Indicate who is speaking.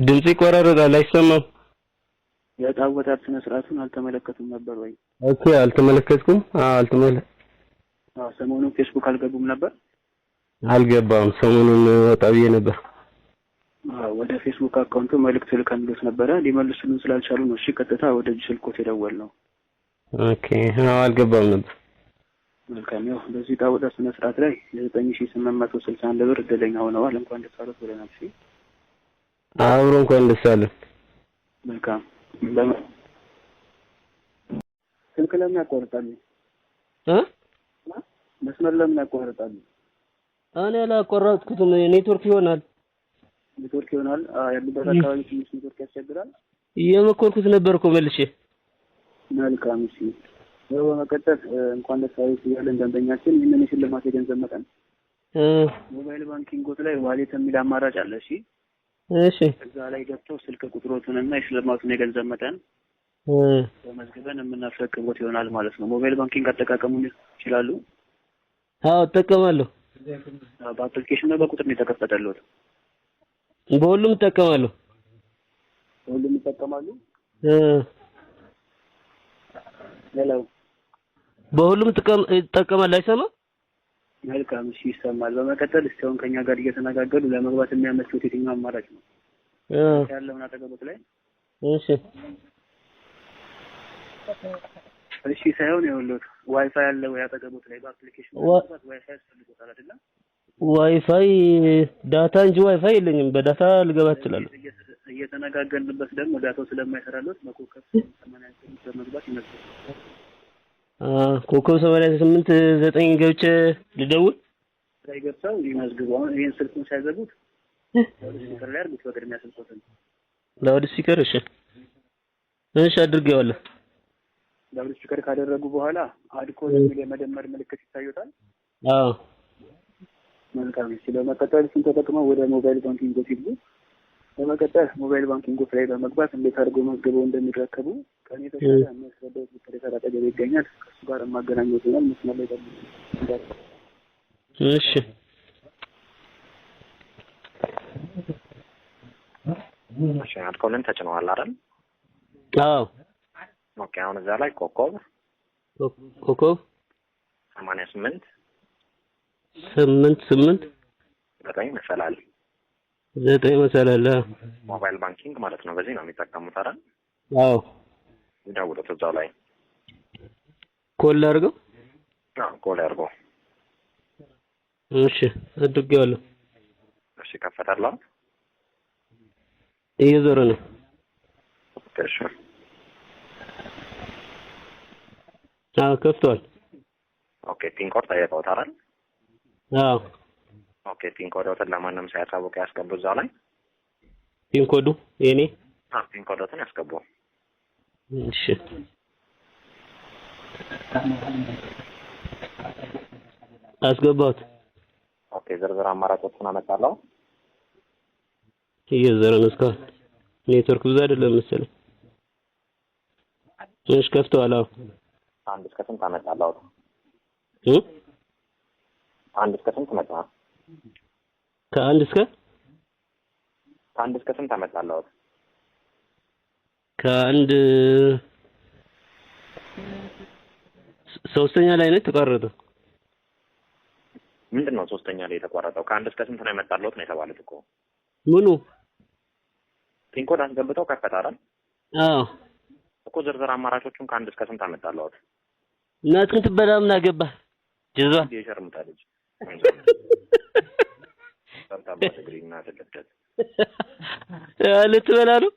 Speaker 1: ድምጽ ይቆራረጣል አይሰማም።
Speaker 2: የጣወታት ስነ ስርዓቱን አልተመለከቱም ነበር ወይ?
Speaker 1: ኦኬ አልተመለከትኩም።
Speaker 2: ሰሞኑን ፌስቡክ አልገቡም ነበር?
Speaker 1: አልገባም። ሰሞኑን ወጣ ብዬ ነበር።
Speaker 2: ወደ ፌስቡክ አካውንቱ መልእክት ልከንልዎት ነበረ ሊመልሱልን ስላልቻሉ ነው። እሺ ቀጥታ ወደ ስልክዎት የደወልነው።
Speaker 1: ኦኬ አልገባም ነበር።
Speaker 2: መልካም። ያው በዚህ ጣወታት ስነ ስርዓት ላይ 9861 ብር እድለኛ ሆነዋል። እንኳን ደስ አለዎት ብለናል። እሺ
Speaker 1: አብሮ እንኳን ደስ አለን።
Speaker 2: መልካም። ስልክ ለምን ያቋርጣሉ? መስመር ለምን ያቋርጣሉ?
Speaker 1: እኔ አላቋረጥኩትም። ኔትወርክ ይሆናል።
Speaker 2: ያሉበት አካባቢ ትንሽ ኔትወርክ ያስቸግራል።
Speaker 1: እየሞከርኩት ነበር እኮ መልሼ።
Speaker 2: መልካም። እሺ በመቀጠል እንኳን ደስ አለዎት ያለን ደንበኛችን ይህንን የሽልማት የገንዘብ መጠን ሞባይል ባንኪንግ ላይ ዋሌት የሚል አማራጭ አለ። እሺ እዛ ላይ ገብተው ስልክ ቁጥሮቱንና የሽልማቱን የገንዘብ መጠን በመዝግበን የምናስረክቦት ይሆናል ማለት ነው። ሞባይል ባንኪንግ አጠቃቀሙን ይችላሉ?
Speaker 1: አዎ እጠቀማለሁ።
Speaker 2: በአፕሊኬሽን ነው በቁጥር ነው የተከፈተልዎት?
Speaker 1: በሁሉም እጠቀማለሁ።
Speaker 2: በሁሉም ይጠቀማሉ? ሄሎ
Speaker 1: በሁሉም እጠቀማለሁ። አይሰማም?
Speaker 2: መልካም። እሺ ይሰማል። በመቀጠል እስካሁን ከኛ ጋር እየተነጋገሩ ለመግባት የሚያመቹት የትኛው አማራጭ ነው? ያለውን አጠገቦት ላይ እሺ ሳይሆን ይኸውልዎት ዋይፋይ አለ ወይ አጠገቦት ላይ? በአፕሊኬሽን ማለት ዋይፋይ ያስፈልጎታል አይደል?
Speaker 1: ዋይፋይ ዳታ እንጂ ዋይፋይ የለኝም። በዳታ ልገባ እችላለሁ።
Speaker 2: እየተነጋገርንበት ደግሞ ዳታው ስለማይሰራልዎት በኮከብ 88 በመግባት ይመስላል።
Speaker 1: ኮከብ 88 ገብቼ ልደውል
Speaker 2: ገብተው ይመዝግቡ። አሁን ይሄን ስልኩን ሳይዘጉት ስፒከር ላይ አድርጉት። በቅድሚያ ስልኮትን
Speaker 1: ላውድ ስፒከር። እሺ አድርጌዋለሁ።
Speaker 2: ላውድ ስፒከር ካደረጉ በኋላ አድኮ የሚል የመደመር ምልክት ይታዩታል?
Speaker 1: አዎ።
Speaker 2: መልካም። እሺ በመቀጠል እሱን ተጠቅመው ወደ ሞባይል ባንኪንግ ይግቡ። በመቀጠል ሞባይል ባንኪንግ ላይ በመግባት እንዴት አድርገው መዝግበው እንደሚረከቡ ከኔ ተሻለ የሚያስረዳው ሴክሬታሪ አጠገብ ይገኛል። ከሱ ጋር ማገናኘት ይሆናል። መስመር ላይ ደግሞ
Speaker 1: እሺ
Speaker 3: አድኮልን ተጭነዋል አይደል?
Speaker 1: አዎ።
Speaker 3: ኦኬ አሁን እዛ ላይ ኮከብ 88 9
Speaker 1: መሰላል
Speaker 3: ሞባይል ባንኪንግ ማለት ነው። በዚህ ነው የሚጠቀሙት አይደል?
Speaker 1: አዎ።
Speaker 3: ይደውሉት እዛው ላይ
Speaker 1: ኮል አድርገው።
Speaker 3: ኮል አድርገው።
Speaker 1: እሺ አድርጌዋለሁ።
Speaker 3: እሺ ከፈታለሁ።
Speaker 1: እየዞረ ነው።
Speaker 3: እሺ
Speaker 1: ከፍቷል።
Speaker 3: ኦኬ ፒን ኮድ ታየውት አይደል?
Speaker 1: አዎ።
Speaker 3: ኦኬ ፒን ኮዶትን ለማንም ሳያሳውቅ ያስገቡ እዛው ላይ።
Speaker 1: ፒን ኮዱ የኔ?
Speaker 3: ፒን ኮዶትን ያስገቡ።
Speaker 1: እሺ አስገባሁት።
Speaker 3: ኦኬ ዝርዝር አማራጮችን አመጣለሁ።
Speaker 1: እየዘረ ነው እስካሁን። ኔትወርክ ብዙ አይደለም መሰለኝ። እሺ ከፍቷል። አዎ።
Speaker 3: አንድ እስከ ስንት አመጣለሁ? አንድ እስከ ስንት መጣ?
Speaker 1: ከአንድ እስከ
Speaker 3: ስንት አመጣለሁ?
Speaker 1: ከአንድ ሶስተኛ ላይ ነው የተቋረጠው።
Speaker 3: ምንድነው ሶስተኛ ላይ የተቋረጠው? ከአንድ እስከ ስንት ነው የመጣለሁት ነው የተባለው እኮ።
Speaker 1: ምኑ?
Speaker 3: ፒን ኮድ አስገብተው ከፈተ አይደል?
Speaker 1: አዎ
Speaker 3: እኮ ዝርዝር አማራጮቹን ከአንድ እስከ ስንት አመጣለሁት?
Speaker 1: እናትህን ትበላ ምን አገባህ? ጀዛ
Speaker 3: የሸርሙጣ ልጅ ልትበላ ነው?